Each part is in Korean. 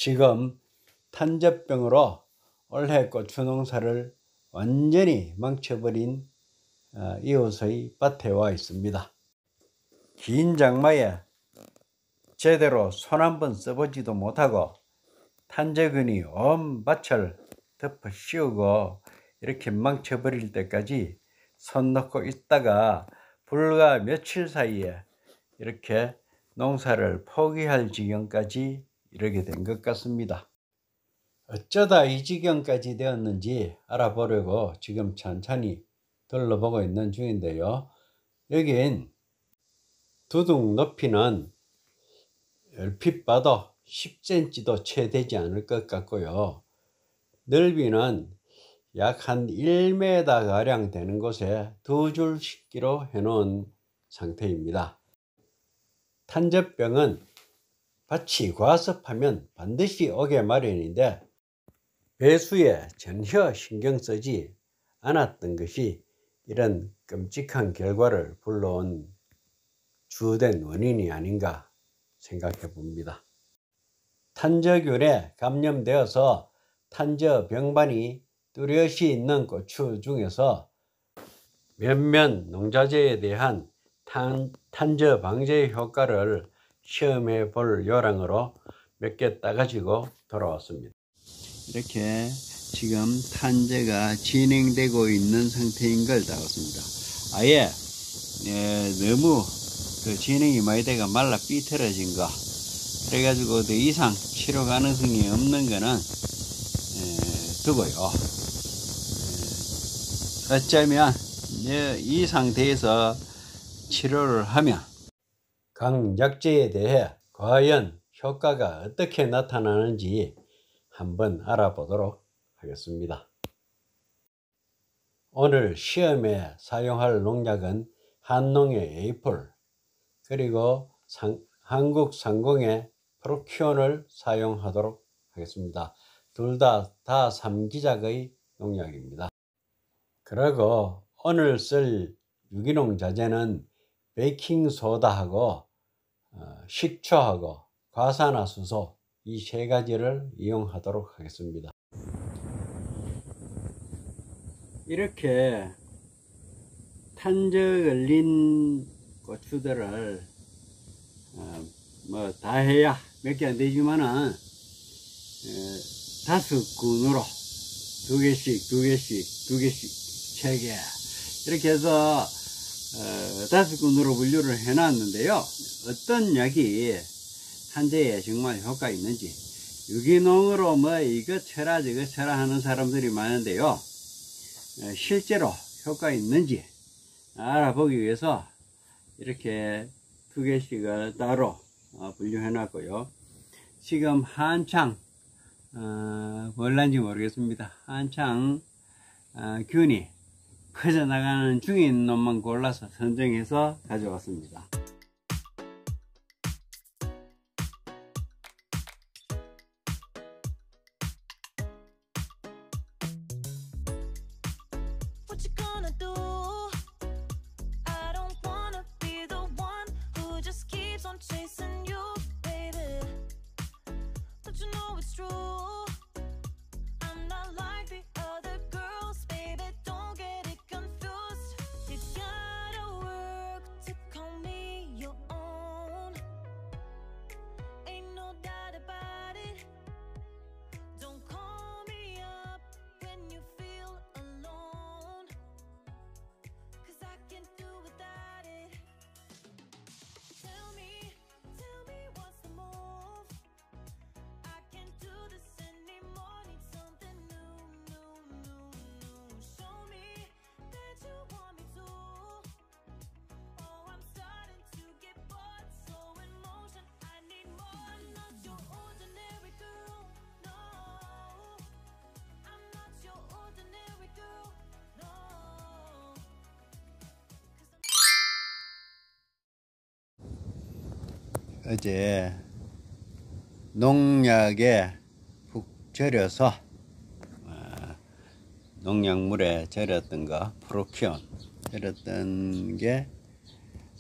지금 탄저병으로 올해 고추 농사를 완전히 망쳐버린 이웃의 밭에 와 있습니다. 긴 장마에 제대로 손 한번 써보지도 못하고 탄저균이 온 밭을 덮어 씌우고 이렇게 망쳐버릴 때까지 손 놓고 있다가 불과 며칠 사이에 이렇게 농사를 포기할 지경까지 이르게 된 것 같습니다. 어쩌다 이 지경까지 되었는지 알아보려고 지금 천천히 둘러보고 있는 중인데요. 여긴 두둑 높이는 얼핏 봐도 10cm도 채 되지 않을 것 같고요. 넓이는 약 한 1m 가량 되는 곳에 두 줄 식기로 해놓은 상태입니다. 탄저병은 밭이 과습하면 반드시 오게 마련인데 배수에 전혀 신경 쓰지 않았던 것이 이런 끔찍한 결과를 불러온 주된 원인이 아닌가 생각해 봅니다. 탄저균에 감염되어서 탄저 병반이 뚜렷이 있는 고추 중에서 몇몇 농자재에 대한 탄저 방제 효과를 시험해 볼 요량으로 몇 개 따가지고 돌아왔습니다. 이렇게 지금 탄저가 진행되고 있는 상태인 걸 따왔습니다. 아예 너무 진행이 많이 돼가 말라 삐뚤어진 거, 그래가지고 더 이상 치료 가능성이 없는 거는 두고요. 어쩌면 이 상태에서 치료를 하면 각 약재에 대해 과연 효과가 어떻게 나타나는지 한번 알아보도록 하겠습니다. 오늘 시험에 사용할 농약은 한농의 에이폴 그리고 한국상공의 프로키온을 사용하도록 하겠습니다. 둘 다 3기작의 농약입니다. 그리고 오늘 쓸 유기농 자재는 베이킹소다하고 식초하고 과산화수소 이 세 가지를 이용하도록 하겠습니다. 이렇게 탄저 걸린 고추들을 뭐 다 해야 몇 개 안 되지만은 5군으로 두 개씩 3개 이렇게 해서 5군으로 분류를 해 놨는데요. 어떤 약이 탄저에 정말 효과 있는지, 유기농으로 뭐 이거 쳐라 저거 쳐라 하는 사람들이 많은데요. 실제로 효과 있는지 알아보기 위해서 이렇게 2개씩을 따로 분류해 놨고요. 지금 한창 뭘란지 모르겠습니다. 한창 균이 퍼져나가는 중인 놈만 골라서 선정해서 가져왔습니다. 어제 농약에 푹 절여서 농약물에 절였던 거, 프로키온 절였던 게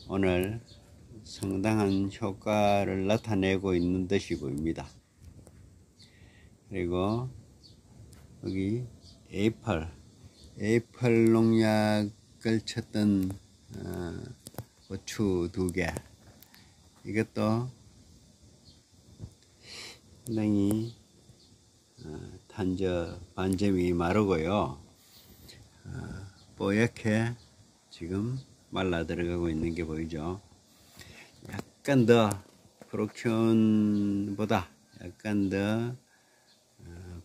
오늘 상당한 효과를 나타내고 있는 듯이 보입니다. 그리고 여기 에이펄 농약을 쳤던 고추 2개. 이것도 상당히 반점이 마르고요. 뽀얗게 지금 말라 들어가고 있는 게 보이죠. 약간 더 프로키온보다 약간 더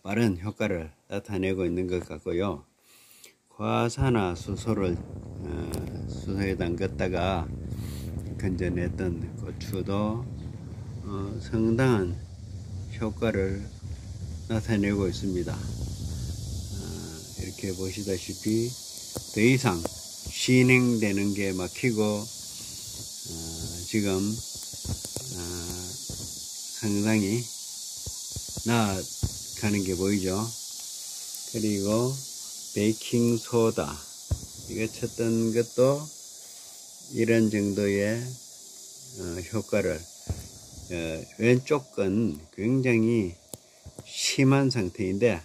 빠른 효과를 나타내고 있는 것 같고요. 과산화수소를 수소에 담갔다가 건져냈던 고추도 상당한 효과를 나타내고 있습니다. 이렇게 보시다시피 더 이상 진행되는 게 막히고 지금 상당히 나아가는 게 보이죠. 그리고 베이킹소다 이거 쳤던 것도 이런 정도의 효과를 왼쪽 건 굉장히 심한 상태인데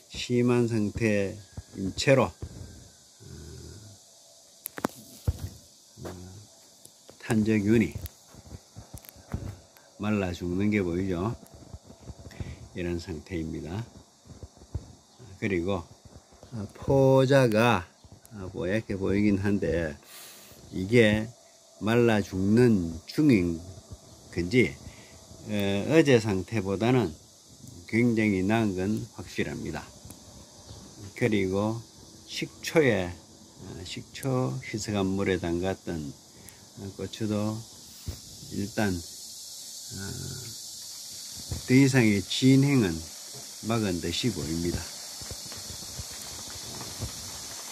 심한 상태인 채로 탄저균이 말라 죽는 게 보이죠. 이런 상태입니다. 그리고 포자가 뽀얗게 보이긴 한데 이게 말라 죽는 중인 건지 어제 상태보다는 굉장히 나은 건 확실합니다. 그리고 식초 희석한 물에 담갔던 고추도 일단 더 이상의 진행은 막은 듯이 보입니다.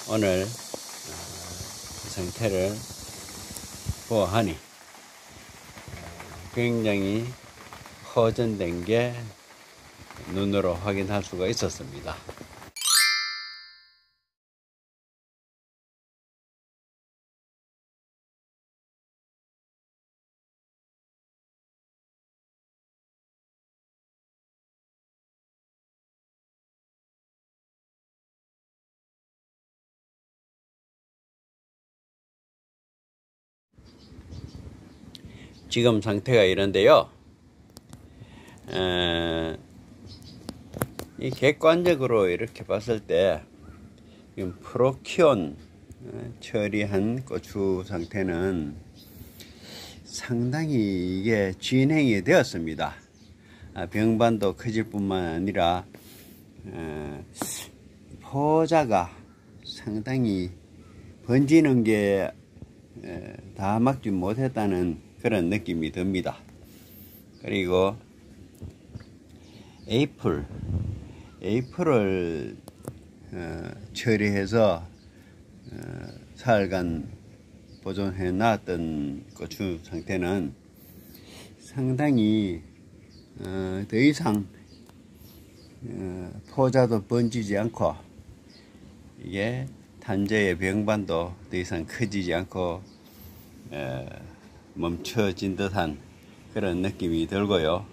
오늘 이 상태를 보아하니 굉장히 허전된 게 눈으로 확인할 수가 있었습니다. 지금 상태가 이런데요. 이 객관적으로 이렇게 봤을 때 프로키온 처리한 고추 상태는 상당히 이게 진행이 되었습니다. 병반도 커질 뿐만 아니라 포자가 상당히 번지는 게 다 막지 못했다는 그런 느낌이 듭니다. 그리고 에이프를 처리해서 사흘간 보존해 놨던 고추 상태는 상당히 더 이상 포자도 번지지 않고 이게 탄저의 병반도 더 이상 커지지 않고 멈춰진 듯한 그런 느낌이 들고요.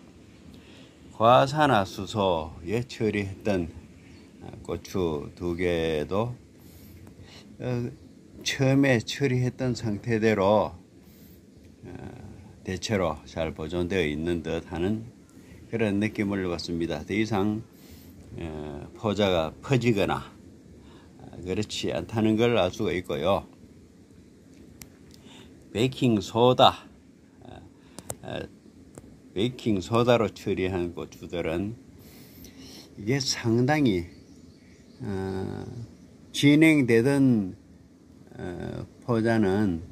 과산화수소에 처리했던 고추 2개도 처음에 처리했던 상태대로 대체로 잘 보존되어 있는 듯 하는 그런 느낌을 받습니다. 더 이상 포자가 퍼지거나 그렇지 않다는 걸 알 수가 있고요. 베이킹소다로 처리한 고추들은 이게 상당히 진행되던 포자는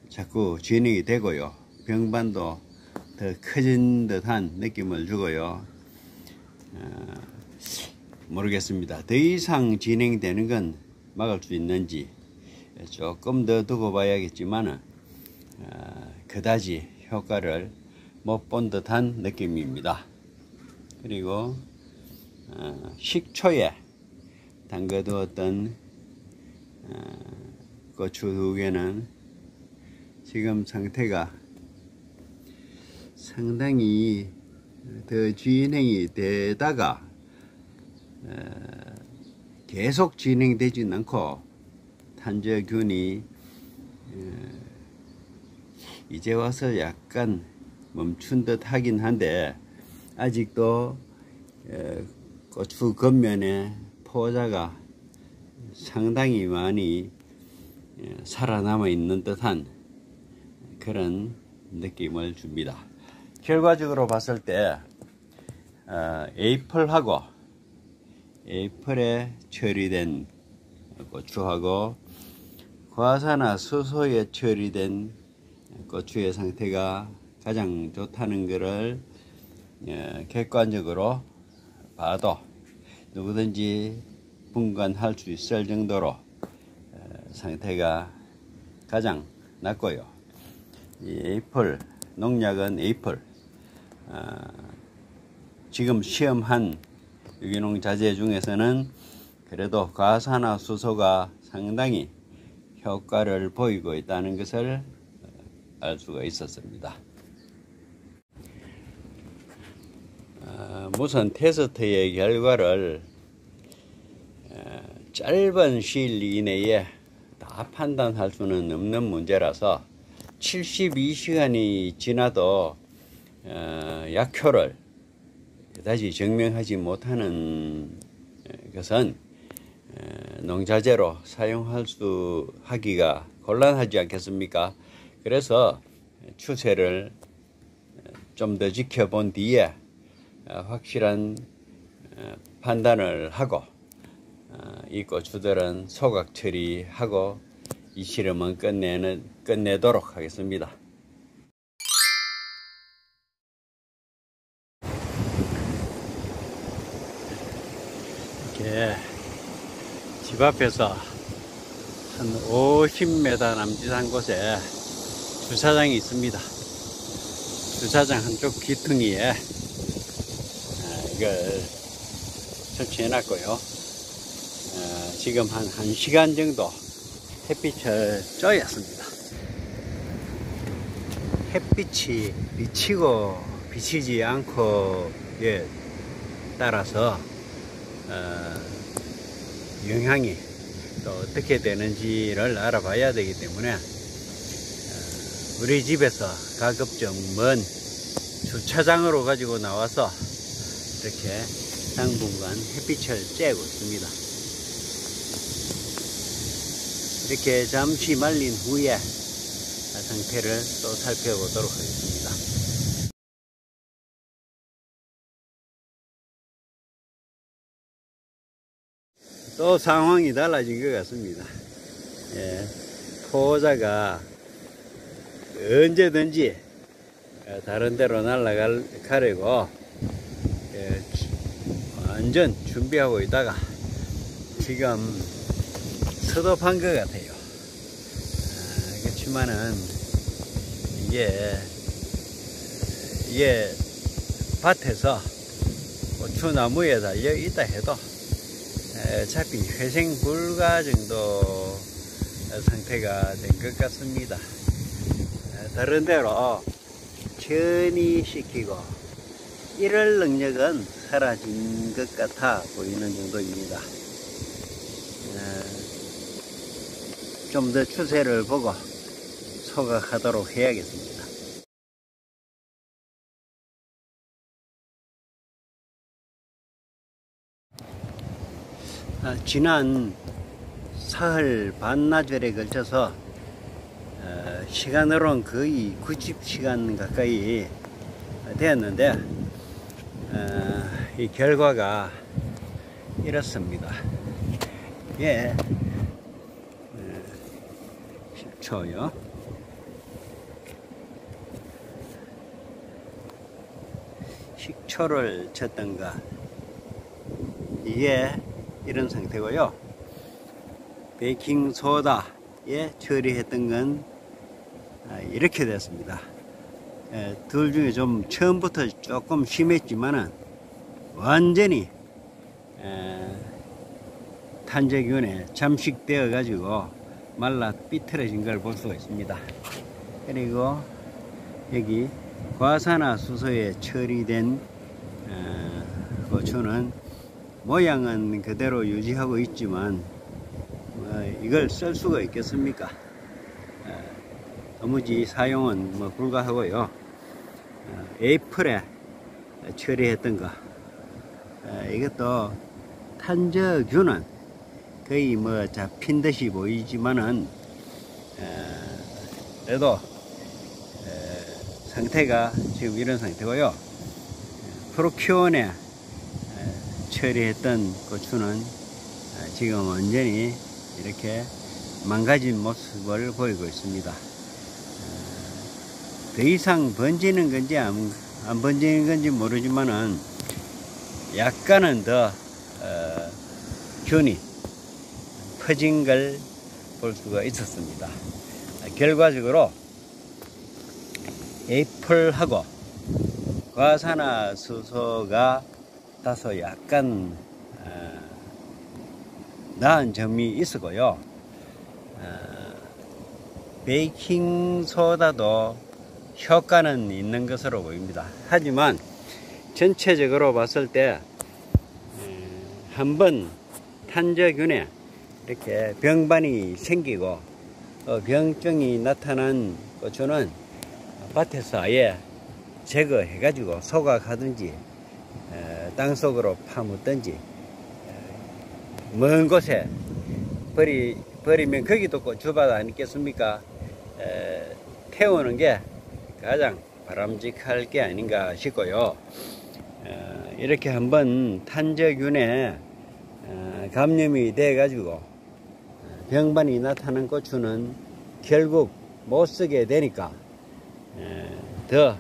자꾸 진행이 되고요. 병반도 더 커진 듯한 느낌을 주고요. 모르겠습니다. 더 이상 진행되는 건 막을 수 있는지 조금 더 두고 봐야겠지만 그다지 효과를 못 본 듯한 느낌입니다. 그리고 식초에 담가두었던 고추 2개는 지금 상태가 상당히 더 진행이 되다가 계속 진행되지는 않고 탄저균이 이제 와서 약간 멈춘 듯 하긴 한데 아직도 고추 겉면에 포자가 상당히 많이 살아남아 있는 듯한 그런 느낌을 줍니다. 결과적으로 봤을 때 에이플하고 에이플에 처리된 고추하고 과산화수소에 처리된 고추의 상태가 가장 좋다는 것을 객관적으로 봐도 누구든지 분간할 수 있을 정도로 상태가 가장 낮고요. 이 에이플, 농약은 에이플, 지금 시험한 유기농 자재 중에서는 그래도 과산화수소가 상당히 효과를 보이고 있다는 것을 알 수가 있었습니다. 우선 테스트의 결과를 짧은 시일 이내에 다 판단할 수는 없는 문제라서 72시간이 지나도 약효를 다시 증명하지 못하는 것은 농자재로 하기가 곤란하지 않겠습니까? 그래서 추세를 좀 더 지켜본 뒤에 확실한 판단을 하고 이 고추들은 소각 처리하고 이 실험은 끝내도록 하겠습니다. 이렇게 집 앞에서 한 50m 남짓한 곳에 주차장이 있습니다. 주차장 한쪽 귀퉁이에 이걸 설치해 놨고요. 지금 한 1시간 정도 햇빛을 쬐었습니다. 햇빛이 비치고 비치지 않고에 따라서 영향이 또 어떻게 되는지를 알아봐야 되기 때문에 우리 집에서 가급적 먼 주차장으로 가지고 나와서 이렇게 당분간 햇빛을 쬐고 있습니다. 이렇게 잠시 말린 후에 상태를 또 살펴보도록 하겠습니다. 또 상황이 달라진 것 같습니다. 포자가 언제든지 다른 데로 날아가려고 완전 준비하고 있다가 지금 스톱한 것 같아요. 그렇지만은 이게 밭에서 고추나무에 달려 있다 해도 어차피 회생 불가 정도 상태가 된 것 같습니다. 다른 데로 전이시키고 이럴 능력은 사라진 것 같아 보이는 정도입니다. 좀 더 추세를 보고 소각하도록 해야겠습니다. 지난 사흘 반나절에 걸쳐서 시간으로는 거의 90시간 가까이 되었는데 이 결과가 이렇습니다. 예, 10초요. 식초를 쳤던가 이게 이런 상태고요. 베이킹소다에 처리했던 건 이렇게 됐습니다. 둘 중에 좀 처음부터 조금 심했지만은 완전히 탄저균에 잠식되어 가지고 말라 삐뚤어진 걸 볼 수가 있습니다. 그리고 여기 과산화수소에 처리된 고추는 모양은 그대로 유지하고 있지만 이걸 쓸 수가 있겠습니까? 도무지 사용은 불가하고요. 에이프에 처리했던 거, 이것도 탄저균은 거의 잡힌 듯이 보이지만은 그래도 상태가 지금 이런 상태고요. 프로큐온에 처리했던 고추는 지금 완전히 이렇게 망가진 모습을 보이고 있습니다. 더 이상 번지는 건지 안 번지는 건지 모르지만은 약간은 더 균이 퍼진 걸 볼 수가 있었습니다. 결과적으로 에이플하고 과산화수소가 다소 약간 나은 점이 있었고요. 베이킹소다도 효과는 있는 것으로 보입니다. 하지만 전체적으로 봤을 때 한번 탄저균에 이렇게 병반이 생기고 병증이 나타난 고추는 밭에서 아예 제거해 가지고 소각하든지 땅속으로 파묻든지 먼 곳에 버리면 거기도 고추밭 아니겠습니까? 태우는 게 가장 바람직할 게 아닌가 싶고요. 이렇게 한번 탄저균에 감염이 돼 가지고 병반이 나타난 고추는 결국 못 쓰게 되니까 더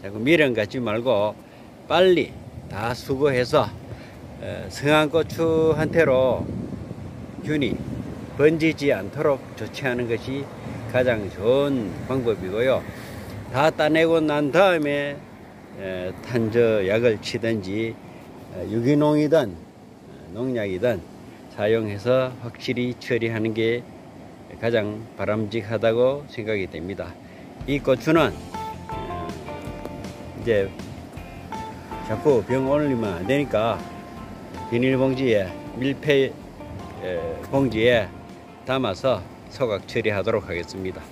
자꾸 미련 갖지 말고 빨리 다 수거해서 성황고추한테로 균이 번지지 않도록 조치하는 것이 가장 좋은 방법이고요. 다 따내고 난 다음에 탄저약을 치든지 유기농이든 농약이든 사용해서 확실히 처리하는 게 가장 바람직하다고 생각이 됩니다. 이 고추는 이제 자꾸 병 올리면 안 되니까 비닐봉지에 밀폐 봉지에 담아서 소각 처리하도록 하겠습니다.